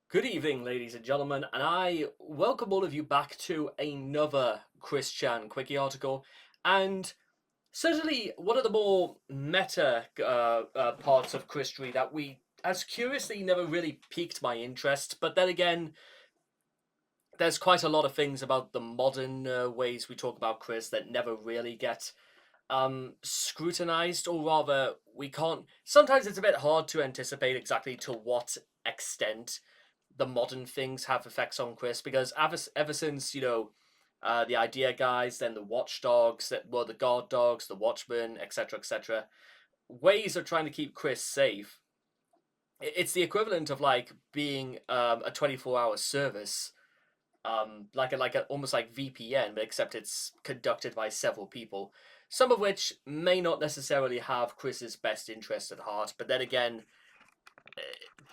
Good evening, ladies and gentlemen, and I welcome all of you back to another Chris Chan Quickie article. And certainly one of the more meta parts of Christery that as curiously, never really piqued my interest. But then again, there's quite a lot of things about the modern ways we talk about Chris that never really get scrutinized, or rather, we can't. Sometimes it's a bit hard to anticipate exactly to what extent the modern things have effects on Chris, because ever since the idea guys, then the watchdogs, that were the guard dogs, the watchmen, etc., ways of trying to keep Chris safe. It's the equivalent of like being a 24-hour service, like a almost like VPN, but except it's conducted by several people, some of which may not necessarily have Chris's best interest at heart. But then again,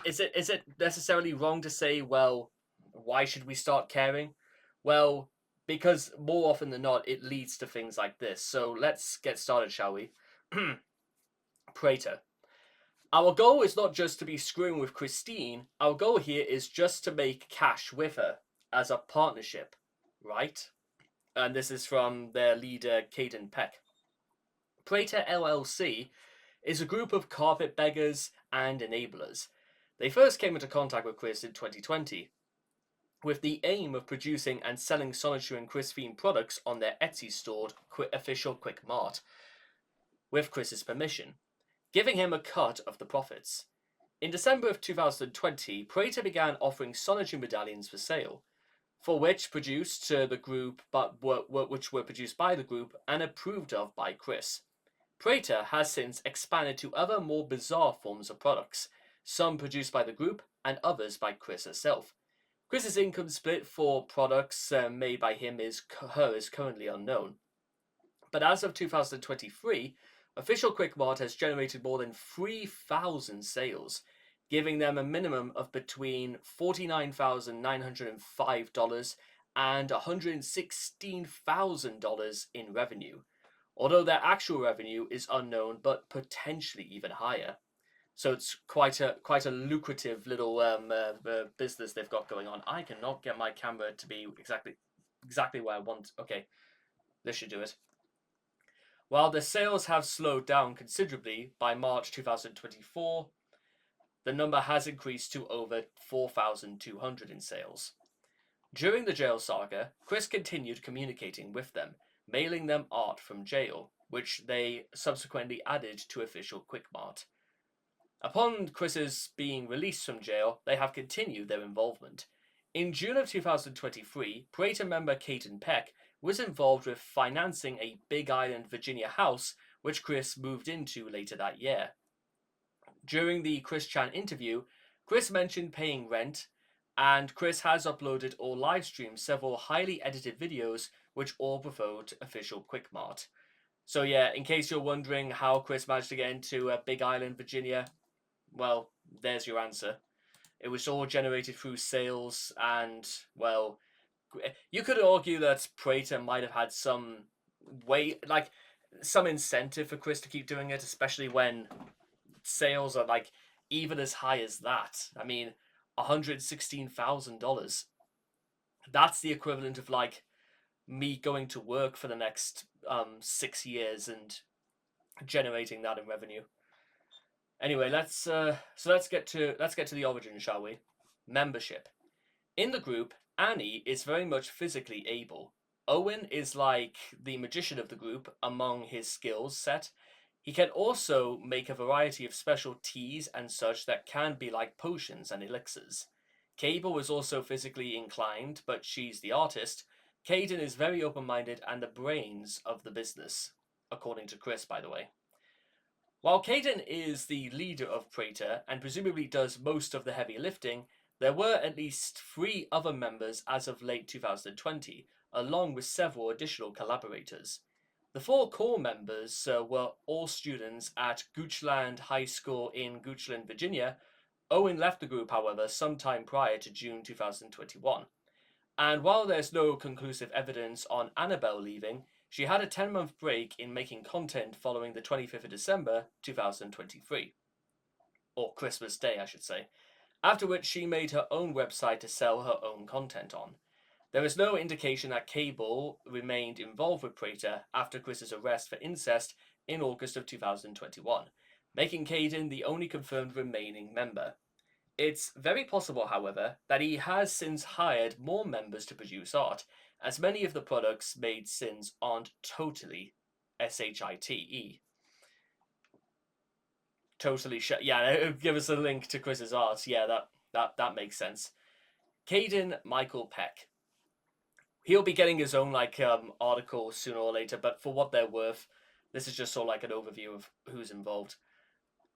is it necessarily wrong to say, well, why should we start caring? Well, because more often than not, it leads to things like this. So let's get started, shall we? Praetor. Our goal is not just to be screwing with Christine. Our goal here is just to make cash with her as a partnership, right? And this is from their leader, Caden Peck. Praetor LLC is a group of carpet beggars and enablers. They first came into contact with Chris in 2020, with the aim of producing and selling Solitaire and Chris-themed products on their Etsy store, official Quick Mart, with Chris's permission, giving him a cut of the profits. In December of 2020, Praetor began offering Solitaire medallions for sale, for which produced the group, which were produced by the group and approved of by Chris. Praetor has since expanded to other more bizarre forms of products, some produced by the group and others by Chris herself. Chris's income split for products made by him is currently unknown. But as of 2023, official QuickMart has generated more than 3,000 sales, giving them a minimum of between $49,905 and $116,000 in revenue, although their actual revenue is unknown, but potentially even higher. So it's quite a lucrative little business they've got going on. I cannot get my camera to be exactly where I want. Okay, this should do it. While the sales have slowed down considerably, by March 2024, the number has increased to over 4,200 in sales. During the jail saga, Chris continued communicating with them, mailing them art from jail, which they subsequently added to official QuickMart. Upon Chris's being released from jail, they have continued their involvement. In June of 2023, Praetor member Caden Peck was involved with financing a Big Island, Virginia house, which Chris moved into later that year. During the Chris Chan interview, Chris mentioned paying rent, and Chris has uploaded or live streamed several highly edited videos which all promote official QuickMart. So yeah, in case you're wondering how Chris managed to get into Big Island, Virginia, well, there's your answer. It was all generated through sales, and, well, you could argue that Praetor might have had some way, like, some incentive for Chris to keep doing it, especially when sales are, like, even as high as that. I mean, $116,000. That's the equivalent of, like, me going to work for the next 6 years and generating that in revenue. Anyway, let's get to the origin, shall we? Membership. In the group, Annie is very much physically able. Owen is like the magician of the group among his skills set. He can also make a variety of special teas and such that can be like potions and elixirs. Cable is also physically inclined, but she's the artist. Caden is very open-minded and the brains of the business, according to Chris, by the way. While Caden is the leader of Praetor and presumably does most of the heavy lifting, there were at least 3 other members as of late 2020, along with several additional collaborators. The 4 core members were all students at Goochland High School in Goochland, Virginia. Owen left the group, however, sometime prior to June 2021. And while there's no conclusive evidence on Annabelle leaving, she had a 10-month break in making content following the 25th of December 2023. Or Christmas Day, I should say. after which she made her own website to sell her own content on. There is no indication that Cable remained involved with Praetor after Chris's arrest for incest in August of 2021, making Caden the only confirmed remaining member. It's very possible, however, that he has since hired more members to produce art, as many of the products made since aren't totally SHITE. Totally yeah, give us a link to Chris's art. Yeah, that makes sense. Caden Michael Peck. He'll be getting his own article sooner or later, but for what they're worth, this is just sort of like an overview of who's involved.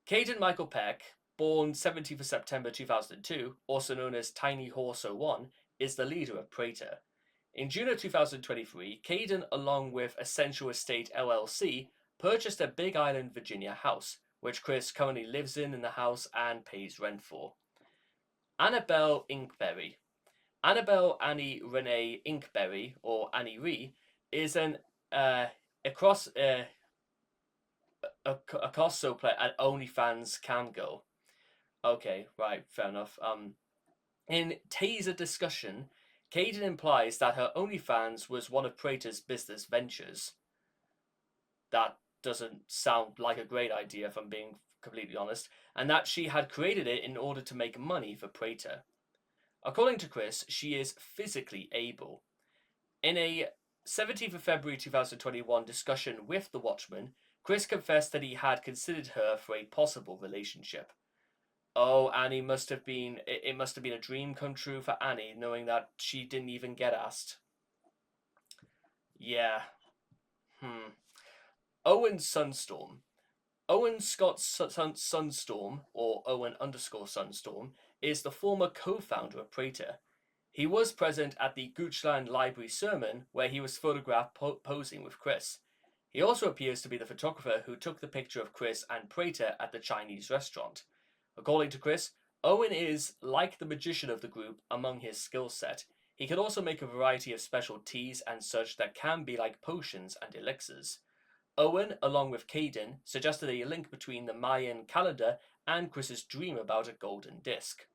Caden Michael Peck, born 17th of September 2002, also known as Tiny Horse 01, is the leader of Praetor. In June of 2023, Caden, along with Essential Estate LLC, purchased a Big Island, Virginia house, which Chris currently lives in the house and pays rent for. Annabelle Inkberry. Annabelle Annie Renee Inkberry, or Annie Ree, is an across so player at OnlyFans cam girl. Okay, right, fair enough. In Taser discussion, Caden implies that her OnlyFans was one of Praetor's business ventures. That doesn't sound like a great idea, if I'm being completely honest, and that she had created it in order to make money for Praetor. According to Chris, she is physically able. In a 17th of February 2021 discussion with The Watchman, Chris confessed that he had considered her for a possible relationship. Oh, Annie must have been a dream come true for Annie, knowing that she didn't even get asked. Yeah. Owen Sunstorm. Owen Scott Sunstorm, or Owen _Sunstorm, is the former co-founder of Preator. He was present at the Goochland Library sermon where he was photographed posing with Chris. He also appears to be the photographer who took the picture of Chris and Praetor at the Chinese restaurant. According to Chris, Owen is like the magician of the group among his skill set. He can also make a variety of special teas and such that can be like potions and elixirs. Owen, along with Caden, suggested a link between the Mayan calendar and Chris's dream about a golden disc.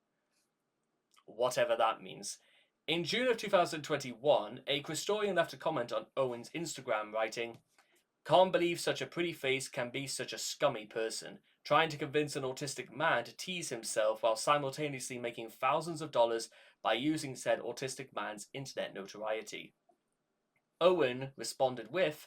Whatever that means. In June of 2021, a Christorian left a comment on Owen's Instagram writing, "Can't believe such a pretty face can be such a scummy person, trying to convince an autistic man to tease himself while simultaneously making thousands of dollars by using said autistic man's internet notoriety." Owen responded with,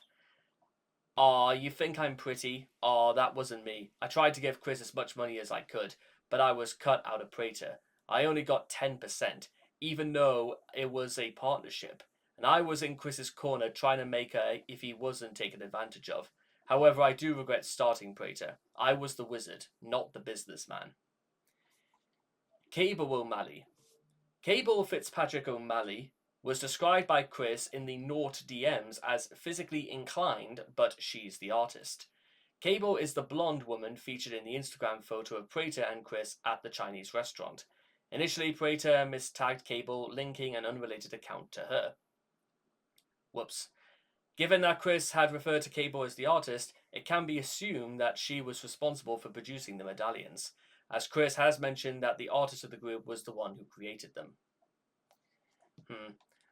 "Aw, you think I'm pretty? Aw, that wasn't me. I tried to give Chris as much money as I could, but I was cut out of Praetor. I only got 10%, even though it was a partnership, and I was in Chris's corner trying to make her if he wasn't taken advantage of. However, I do regret starting Praetor. I was the wizard, not the businessman." Cable O'Malley. Cable Fitzpatrick O'Malley was described by Chris in the Naught DMs as physically inclined, but she's the artist. Cable is the blonde woman featured in the Instagram photo of Praetor and Chris at the Chinese restaurant. Initially, Praetor mistagged Cable, linking an unrelated account to her. Whoops. Given that Chris had referred to Cable as the artist, it can be assumed that she was responsible for producing the medallions, as Chris has mentioned that the artist of the group was the one who created them.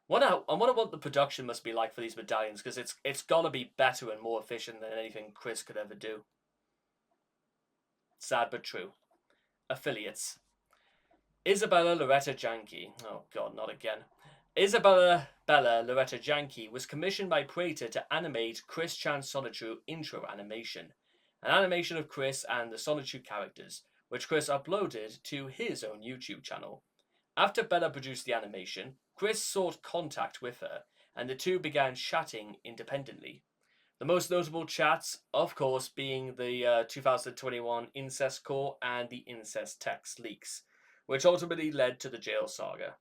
I wonder what the production must be like for these medallions, because it's gotta be better and more efficient than anything Chris could ever do. Sad but true. Affiliates. Isabella Loretta Janke. Oh god, not again. Isabella Loretta Janke was commissioned by Praetor to animate Chris Chan's Sonichu intro animation, an animation of Chris and the Sonichu characters, which Chris uploaded to his own YouTube channel. After Bella produced the animation, Chris sought contact with her, and the two began chatting independently. The most notable chats, of course, being the 2021 incest core and the incest text leaks, which ultimately led to the jail saga.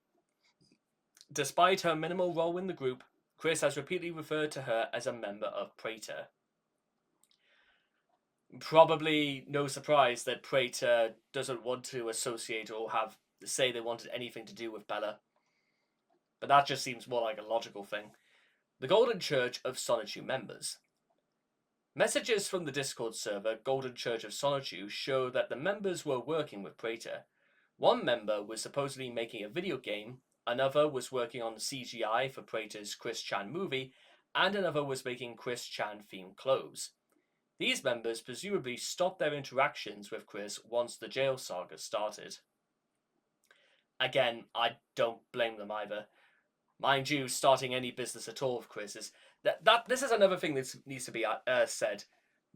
Despite her minimal role in the group, Chris has repeatedly referred to her as a member of Praetor. Probably no surprise that Praetor doesn't want to associate or say they wanted anything to do with Bella. But that just seems more like a logical thing. The Golden Church of Sonichu members. Messages from the Discord server Golden Church of Sonichu show that the members were working with Praetor. One member was supposedly making a video game, another was working on the CGI for Praetor's Chris Chan movie, and another was making Chris Chan themed clothes. These members presumably stopped their interactions with Chris once the jail saga started. Again, I don't blame them either. Mind you, starting any business at all with Chris is that this is another thing that needs to be said.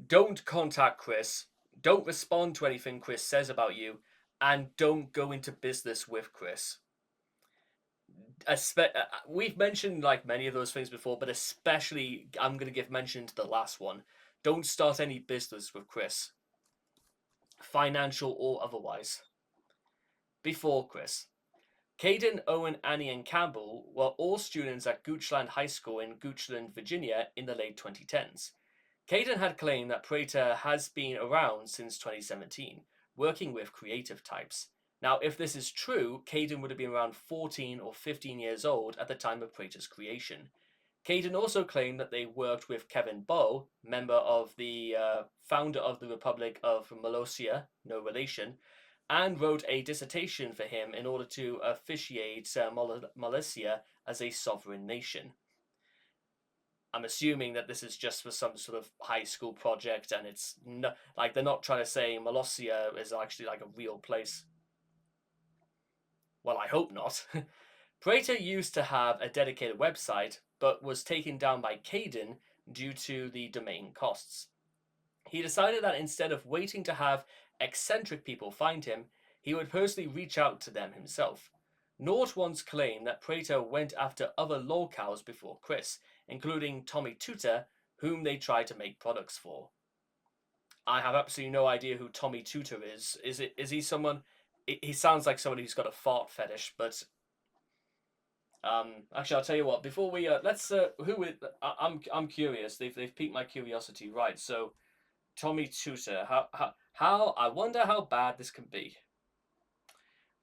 Don't contact Chris. Don't respond to anything Chris says about you, and don't go into business with Chris. We've mentioned like many of those things before, but especially I'm going to give mention to the last one. Don't start any business with Chris, financial or otherwise. Before Chris, Caden, Owen, Annie, and Campbell were all students at Goochland High School in Goochland, Virginia in the late 2010s. Caden had claimed that Praetor has been around since 2017, working with creative types. Now, if this is true, Caden would have been around 14 or 15 years old at the time of Praetor's creation. Caden also claimed that they worked with Kevin Bowe, member of the founder of the Republic of Molossia, no relation, and wrote a dissertation for him in order to officiate Molossia as a sovereign nation. I'm assuming that this is just for some sort of high school project, and it's like they're not trying to say Molossia is actually like a real place. Well, I hope not. Praetor used to have a dedicated website, but was taken down by Caden due to the domain costs. He decided that instead of waiting to have eccentric people find him, he would personally reach out to them himself. Nort once claimed that Praetor went after other lolcows before Chris, including Tommy Tutor, whom they tried to make products for. I have absolutely no idea who Tommy Tutor is. Is he someone? He sounds like somebody who's got a fart fetish, but actually, I'll tell you what. Before we let's I'm curious. They've piqued my curiosity, right? So, Tommy Tutor. How? I wonder how bad this can be.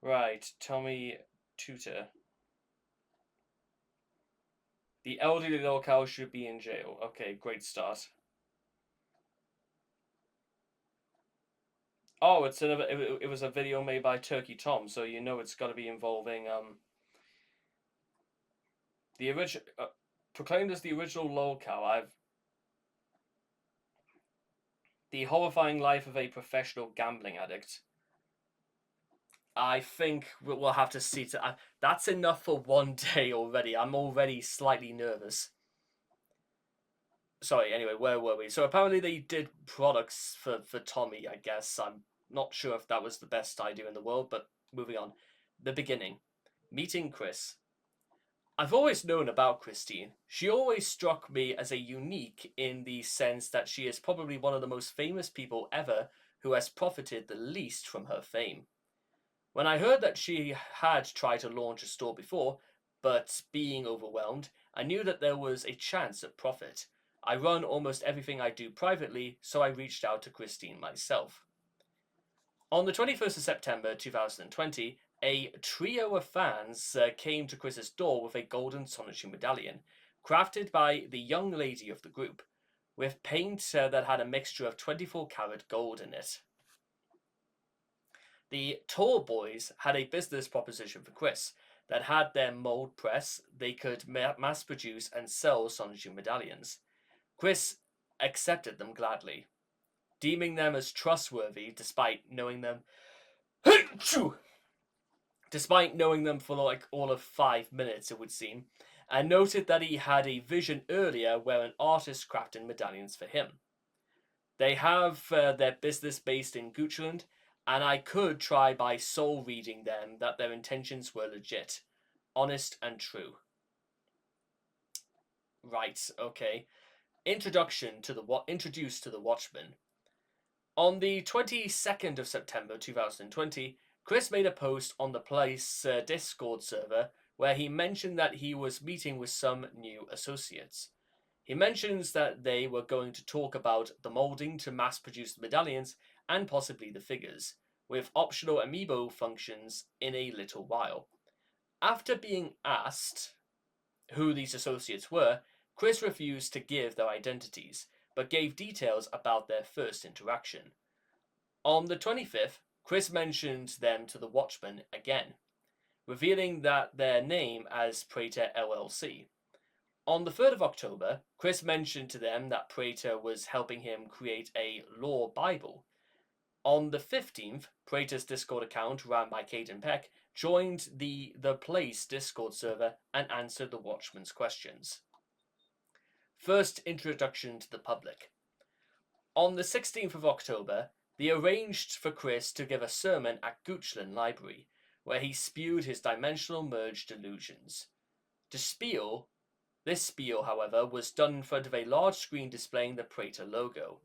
Right, Tommy Tutor. The elderly lolcow should be in jail. Okay, great start. Oh, it's another. It was a video made by Turkey Tom, so you know it's got to be involving the original. Proclaimed as the original lolcow. The horrifying life of a professional gambling addict. I think we'll have to see. That's enough for one day already. I'm already slightly nervous. Sorry, anyway, where were we? So apparently they did products for Tommy, I guess. I'm not sure if that was the best idea in the world, but moving on. The beginning. Meeting Chris. I've always known about Christine. She always struck me as a unique in the sense that she is probably one of the most famous people ever who has profited the least from her fame. When I heard that she had tried to launch a store before, but being overwhelmed, I knew that there was a chance of profit. I run almost everything I do privately, so I reached out to Christine myself. On the 21st of September 2020, a trio of fans came to Chris's door with a golden sonetry medallion, crafted by the young lady of the group, with paint that had a mixture of 24-karat gold in it. The Tall Boys had a business proposition for Chris that had their mold press, they could mass produce and sell sonetry medallions. Chris accepted them gladly, deeming them as trustworthy despite knowing them for like all of 5 minutes, it would seem, and noted that he had a vision earlier where an artist crafted medallions for him. They have their business based in Goochland, and I could try by soul reading them that their intentions were legit, honest and true. Right, okay. Introduced to the Watchmen. On the 22nd of September 2020, Chris made a post on the Place Discord server where he mentioned that he was meeting with some new associates. He mentions that they were going to talk about the molding to mass produce the medallions and possibly the figures, with optional amiibo functions in a little while. After being asked who these associates were, Chris refused to give their identities, but gave details about their first interaction. On the 25th, Chris mentioned them to the Watchman again, revealing that their name as Preator LLC. On the 3rd of October, Chris mentioned to them that Praetor was helping him create a law Bible. On the 15th, Praetor's Discord account, ran by Caden Peck, joined the Place Discord server and answered the Watchman's questions. First introduction to the public. On the 16th of October, they arranged for Chris to give a sermon at Goochland Library, where he spewed his dimensional merge delusions. This spiel, however, was done in front of a large screen displaying the Praetor logo.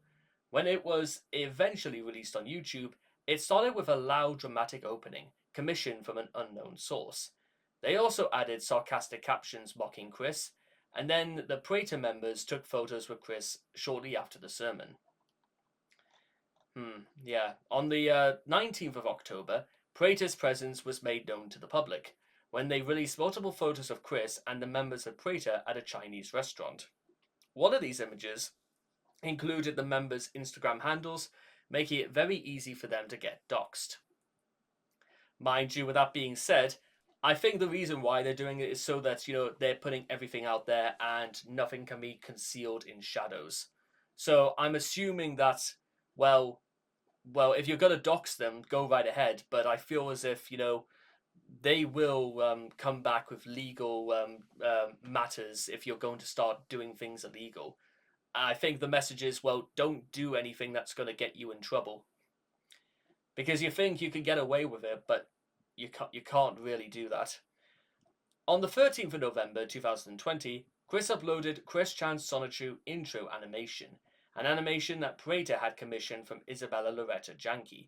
When it was eventually released on YouTube, it started with a loud, dramatic opening, commissioned from an unknown source. They also added sarcastic captions mocking Chris, and then the Praetor members took photos with Chris shortly after the sermon. On the 19th of October, Praetor's presence was made known to the public, when they released multiple photos of Chris and the members of Praetor at a Chinese restaurant. One of these images included the members' Instagram handles, making it very easy for them to get doxxed. Mind you, with that being said, I think the reason why they're doing it is so that, they're putting everything out there and nothing can be concealed in shadows. So I'm assuming that, well, if you're going to dox them, go right ahead, but I feel as if, they will come back with legal matters if you're going to start doing things illegal. I think the message is, well, don't do anything that's going to get you in trouble. Because you think you can get away with it, but you can't really do that. On the 13th of November 2020, Chris uploaded Chris Chan's Sonichu intro animation, an animation that Praetor had commissioned from Isabella Loretta Janke.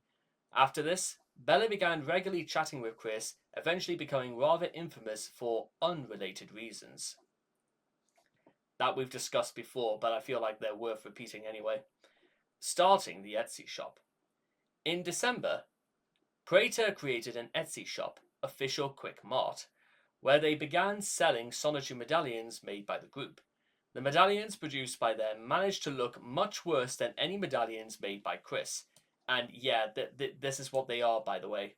After this, Bella began regularly chatting with Chris, eventually becoming rather infamous for unrelated reasons. That we've discussed before, but I feel like they're worth repeating anyway. Starting the Etsy shop. In December, Praetor created an Etsy shop, Official Quick Mart, where they began selling Sonichu medallions made by the group. The medallions produced by them managed to look much worse than any medallions made by Chris. And yeah, this is what they are, by the way.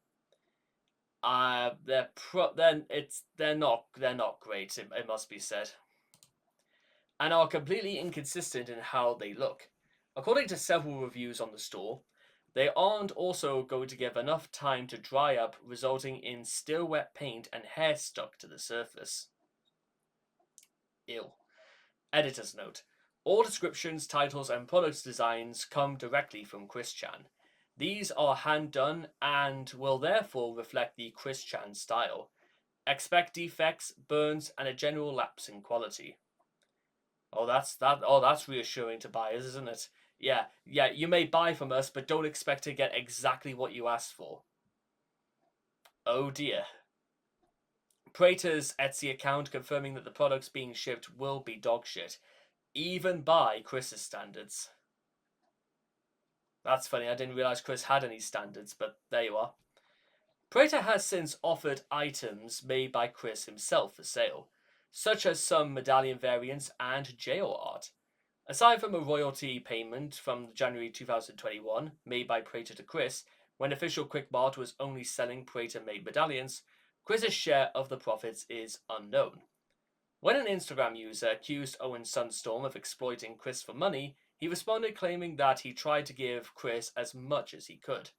They're not great. It must be said, and are completely inconsistent in how they look. According to several reviews on the store, they aren't also going to give enough time to dry up, resulting in still wet paint and hair stuck to the surface. Ew. Editor's note. All descriptions, titles, and product designs come directly from Chris Chan. These are hand-done and will therefore reflect the Chris Chan style. Expect defects, burns, and a general lapse in quality. That's reassuring to buyers, isn't it? Yeah, you may buy from us, but don't expect to get exactly what you asked for. Oh dear. Praetor's Etsy account confirming that the products being shipped will be dogshit, even by Chris's standards. That's funny, I didn't realise Chris had any standards, but there you are. Praetor has since offered items made by Chris himself for sale, such as some medallion variants and jail art. Aside from a royalty payment from January 2021 made by Praetor to Chris, when Official Quick Mart was only selling Praetor-made medallions, Chris's share of the profits is unknown. When an Instagram user accused Owen Sunstorm of exploiting Chris for money, he responded claiming that he tried to give Chris as much as he could.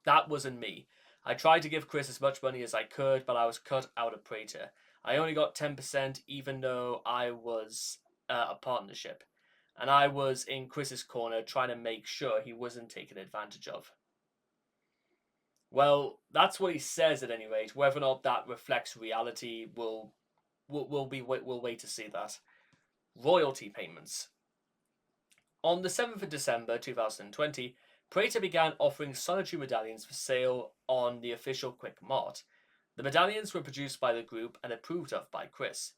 That wasn't me. I tried to give Chris as much money as I could, but I was cut out of Praetor. I only got 10% even though I was a partnership. And I was in Chris's corner trying to make sure he wasn't taken advantage of. Well, that's what he says at any rate. Whether or not that reflects reality, we'll wait to see that. Royalty payments. On the 7th of December 2020, Praetor began offering Sonichu medallions for sale on the Official Quick Mart. The medallions were produced by the group and approved of by Chris.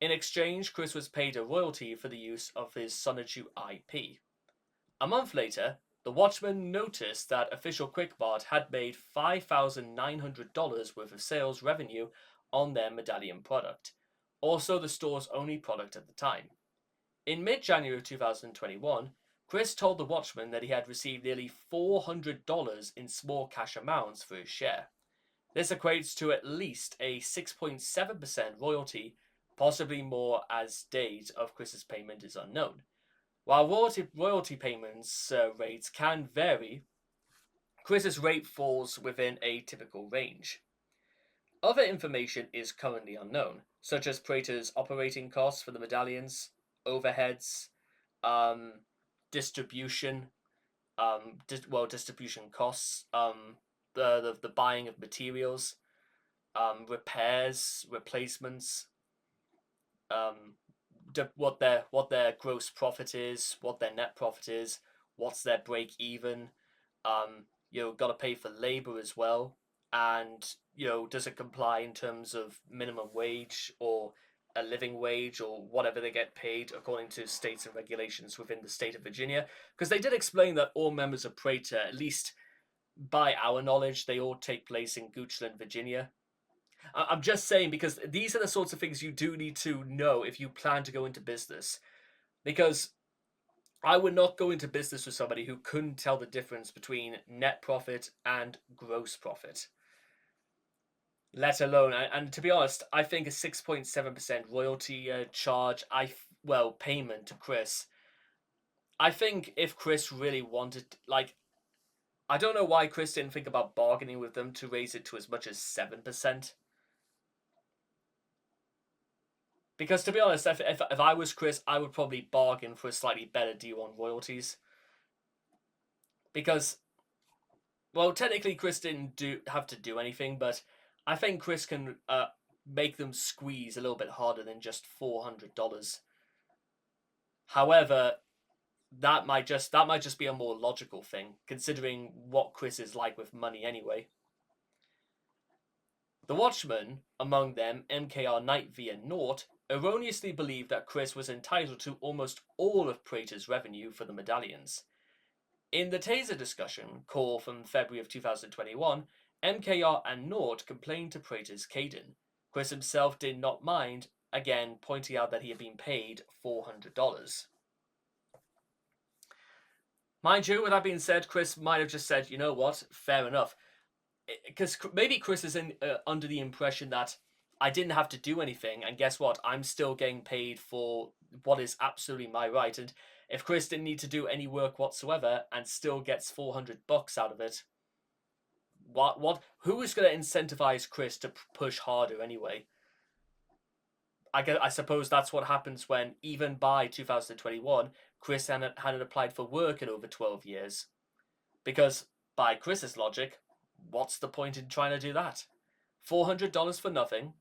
In exchange, Chris was paid a royalty for the use of his Sonichu IP. A month later, the Watchman noticed that Official Quick Mart had made $5,900 worth of sales revenue on their medallion product, also the store's only product at the time. In mid-January 2021, Chris told the Watchman that he had received nearly $400 in small cash amounts for his share. This equates to at least a 6.7% royalty, possibly more, as date of Chris's payment is unknown. While royalty payments rates can vary, Chris's rate falls within a typical range. Other information is currently unknown, such as Praetor's operating costs for the medallions, overheads, distribution, distribution costs, the buying of materials, repairs, replacements, what their gross profit is, what their net profit is, what's their break even. Got to pay for labor as well, and does it comply in terms of minimum wage or a living wage or whatever they get paid according to states and regulations within the state of Virginia? Because they did explain that all members of Praetor, at least by our knowledge, they all take place in Goochland, Virginia. I'm just saying, because these are the sorts of things you do need to know if you plan to go into business. Because I would not go into business with somebody who couldn't tell the difference between net profit and gross profit. Let alone, and to be honest, I think a 6.7% royalty charge, payment to Chris. I think if Chris really wanted, I don't know why Chris didn't think about bargaining with them to raise it to as much as 7%. Because to be honest, if I was Chris, I would probably bargain for a slightly better deal on royalties. Because, well, technically Chris didn't have to do anything, but I think Chris can make them squeeze a little bit harder than just $400. However, that might just be a more logical thing, considering what Chris is like with money anyway. The Watchmen, among them MKR Night V and Nort, erroneously believed that Chris was entitled to almost all of Praetor's revenue for the medallions. In the Taser discussion call from February of 2021, MKR and Nort complained to Praetor's Caden. Chris himself did not mind, again pointing out that he had been paid $400. Mind you, with that being said, Chris might have just said, you know what, fair enough. Because maybe Chris is under the impression that I didn't have to do anything, and guess what? I'm still getting paid for what is absolutely my right. And if Chris didn't need to do any work whatsoever and still gets $400 out of it, who is going to incentivize Chris to push harder anyway? I suppose that's what happens when, even by 2021, Chris hadn't applied for work in over 12 years. Because, by Chris's logic, what's the point in trying to do that? $400 for nothing?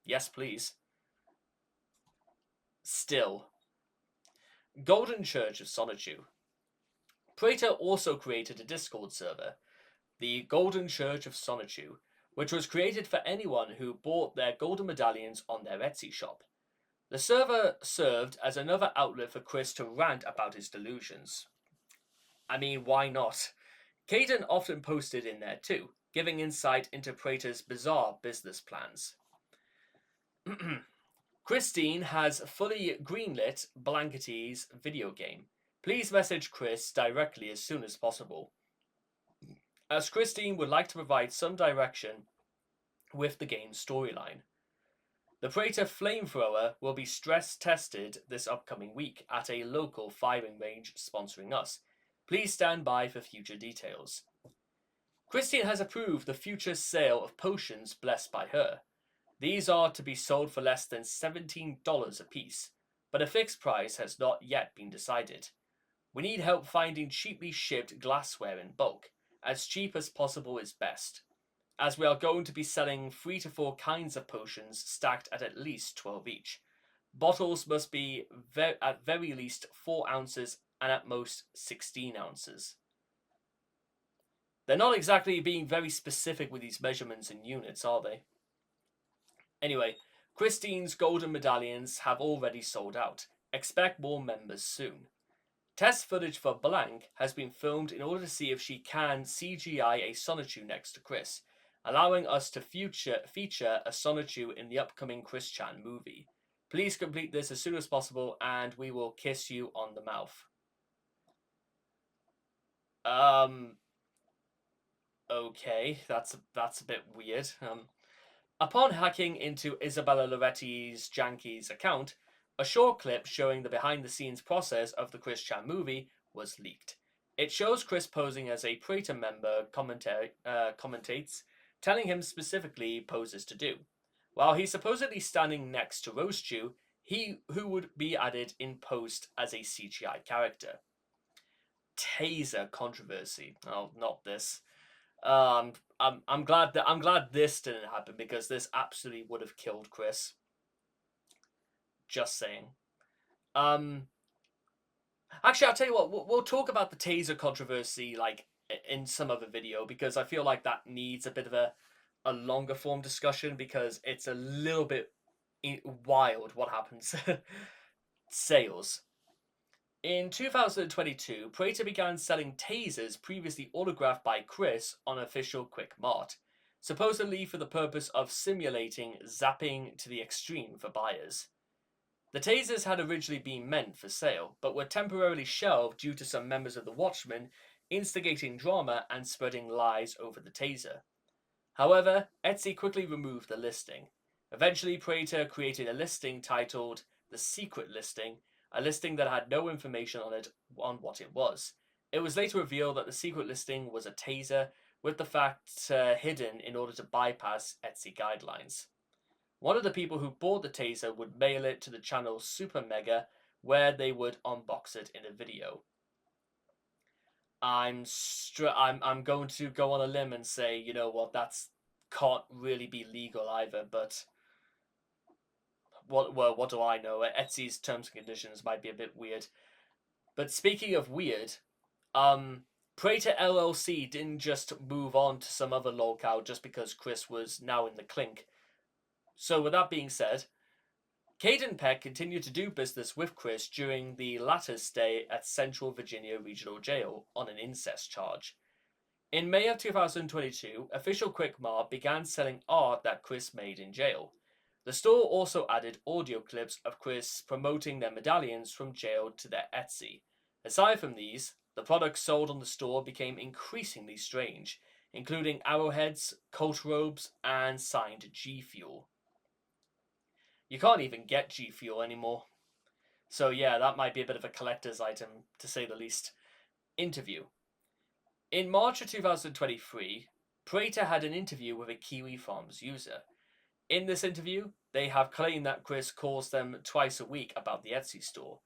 Yes, please. Still. Golden Church of Sonichu. Praetor also created a Discord server, the Golden Church of Sonichu, which was created for anyone who bought their golden medallions on their Etsy shop. The server served as another outlet for Chris to rant about his delusions. I mean, why not? Caden often posted in there too, giving insight into Praetor's bizarre business plans. Christine has fully greenlit Blankety's video game. Please message Chris directly as soon as possible, as Christine would like to provide some direction with the game's storyline. The Praetor flamethrower will be stress tested this upcoming week at a local firing range sponsoring us. Please stand by for future details. Christine has approved the future sale of potions blessed by her. These are to be sold for less than $17 apiece, but a fixed price has not yet been decided. We need help finding cheaply shipped glassware in bulk. As cheap as possible is best, as we are going to be selling 3 to 4 kinds of potions stacked at least 12 each. Bottles must be at very least 4 ounces and at most 16 ounces. They're not exactly being very specific with these measurements and units, are they? Anyway, Christine's golden medallions have already sold out. Expect more members soon. Test footage for Blank has been filmed in order to see if she can CGI a Sonichu next to Chris, allowing us to feature a Sonichu in the upcoming Chris Chan movie. Please complete this as soon as possible and we will kiss you on the mouth. Um. Okay, that's a bit weird. Upon hacking into Isabella Loretti's Janky's account, a short clip showing the behind-the-scenes process of the Chris Chan movie was leaked. It shows Chris posing as a Praetor member commentates, telling him specifically poses to do. While he's supposedly standing next to Roastew, who would be added in post as a CGI character. Taser controversy. Oh, not this. I'm glad this didn't happen because this absolutely would have killed Chris. Just saying. Um, Actually, I'll tell you what. We'll talk about the Taser controversy like in some other video because I feel like that needs a bit of a longer form discussion because it's a little bit wild what happens. Sales. In 2022, Praetor began selling tasers previously autographed by Chris on official Quick Mart, supposedly for the purpose of simulating zapping to the extreme for buyers. The tasers had originally been meant for sale, but were temporarily shelved due to some members of the Watchmen instigating drama and spreading lies over the taser. However, Etsy quickly removed the listing. Eventually, Praetor created a listing titled The Secret Listing, a listing that had no information on it on what it was. It was later revealed that the secret listing was a taser, with the fact hidden in order to bypass Etsy guidelines. One of the people who bought the taser would mail it to the channel's Super Mega, where they would unbox it in a video. I'm going to go on a limb and say, you know what, that's can't really be legal either, but what do I know? Etsy's terms and conditions might be a bit weird. But speaking of weird, Praetor LLC didn't just move on to some other locale just because Chris was now in the clink. So with that being said, Caden Peck continued to do business with Chris during the latter's stay at Central Virginia Regional Jail on an incest charge. In May of 2022, official Quick Mart began selling art that Chris made in jail. The store also added audio clips of Chris promoting their medallions from jail to their Etsy. Aside from these, the products sold on the store became increasingly strange, including arrowheads, cult robes, and signed G Fuel. You can't even get G Fuel anymore. So yeah, that might be a bit of a collector's item, to say the least. Interview. In March of 2023, Praetor had an interview with a Kiwi Farms user. In this interview, they have claimed that Chris calls them twice a week about the Etsy store.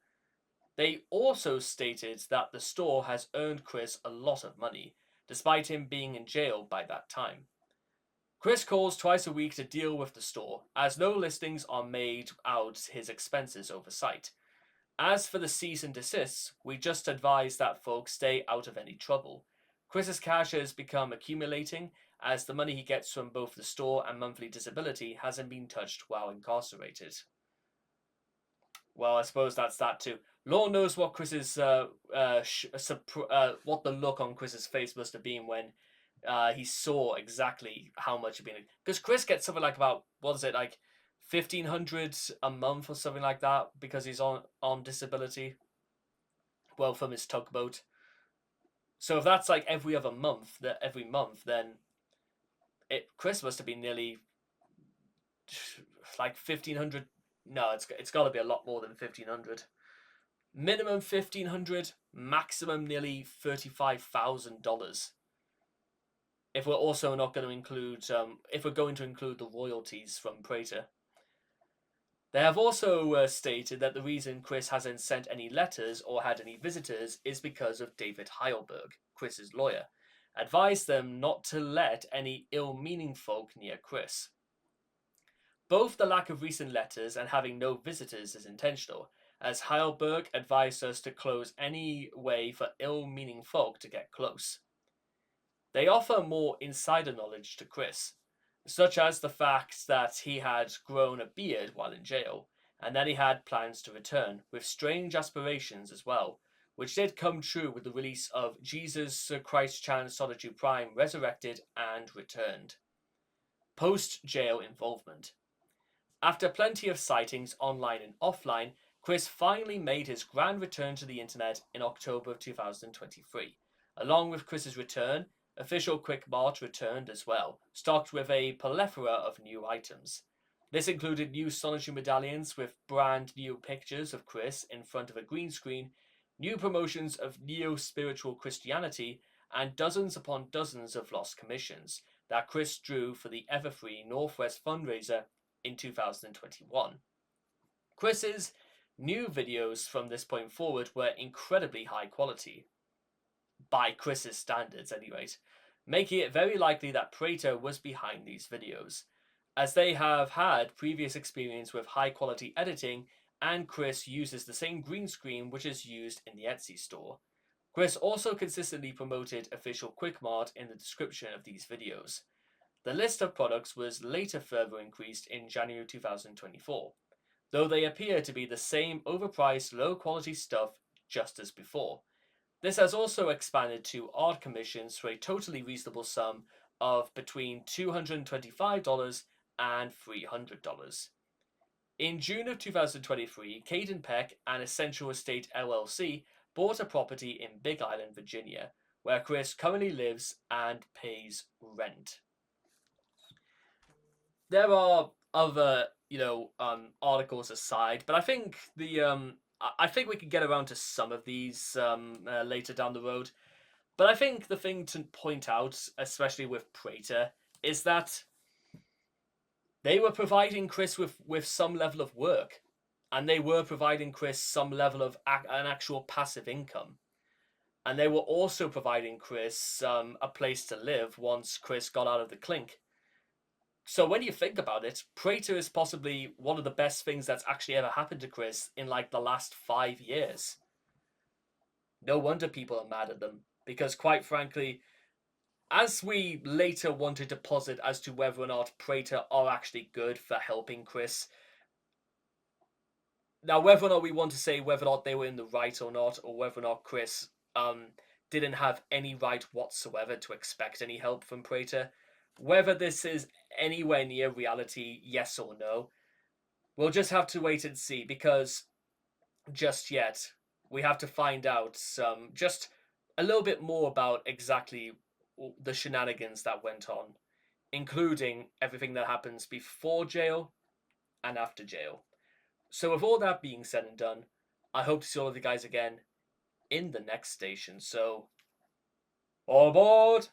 They also stated that the store has earned Chris a lot of money, despite him being in jail by that time. Chris calls twice a week to deal with the store, as no listings are made out his expenses oversight. As for the cease and desists, we just advise that folks stay out of any trouble. Chris's cash has become accumulating as the money he gets from both the store and monthly disability hasn't been touched while incarcerated. Well, I suppose that's that too. Lord knows what Chris's what the look on Chris's face must have been when he saw exactly how much it'd been. Because Chris gets something like about what is it like 1,500 a month or something like that because he's on disability. Well, from his tugboat. So if that's like every month, then Chris must have been nearly like 1,500. No, it's got to be a lot more than 1,500. Minimum 1,500, maximum nearly $35,000. If we're also not going to include, if we're going to include the royalties from Praetor. They have also stated that the reason Chris hasn't sent any letters or had any visitors is because of David Heilberg, Chris's lawyer, advised them not to let any ill-meaning folk near Chris. Both the lack of recent letters and having no visitors is intentional, as Heilberg advised us to close any way for ill-meaning folk to get close. They offer more insider knowledge to Chris, such as the fact that he had grown a beard while in jail, and that he had plans to return, with strange aspirations as well, which did come true with the release of Jesus Christ Chan Solitude Prime Resurrected and Returned. Post-jail involvement. After plenty of sightings online and offline, Chris finally made his grand return to the internet in October of 2023, Along with Chris's return, official Quick Mart returned as well, stocked with a plethora of new items. This included new astonishing medallions with brand new pictures of Chris in front of a green screen, new promotions of neo-spiritual Christianity, and dozens upon dozens of lost commissions that Chris drew for the ever-free Northwest fundraiser in 2021. Chris's new videos from this point forward were incredibly high quality, by Chris's standards, at any rate, making it very likely that Praetor was behind these videos, as they have had previous experience with high quality editing, and Chris uses the same green screen which is used in the Etsy store. Chris also consistently promoted official QuickMart in the description of these videos. The list of products was later further increased in January 2024, though they appear to be the same overpriced, low quality stuff just as before. This has also expanded to odd commissions for a totally reasonable sum of between $225 and $300. In June of 2023, Caden Peck and Essential Estate LLC bought a property in Big Island, Virginia, where Chris currently lives and pays rent. There are other, articles aside, but I think I think we can get around to some of these later down the road. But I think the thing to point out, especially with Praetor, is that they were providing Chris with some level of work, and they were providing Chris some level of an actual passive income. And they were also providing Chris a place to live once Chris got out of the clink. So when you think about it, Praetor is possibly one of the best things that's actually ever happened to Chris in like the last 5 years. No wonder people are mad at them, because quite frankly, as we later wanted to posit as to whether or not Praetor are actually good for helping Chris, now whether or not we want to say whether or not they were in the right or not, or whether or not Chris didn't have any right whatsoever to expect any help from Praetor, whether this is anywhere near reality, yes or no, we'll just have to wait and see, because just yet we have to find out just a little bit more about exactly the shenanigans that went on, including everything that happens before jail and after jail. So with all that being said and done, I hope to see all of you guys again in the next station. So, all aboard!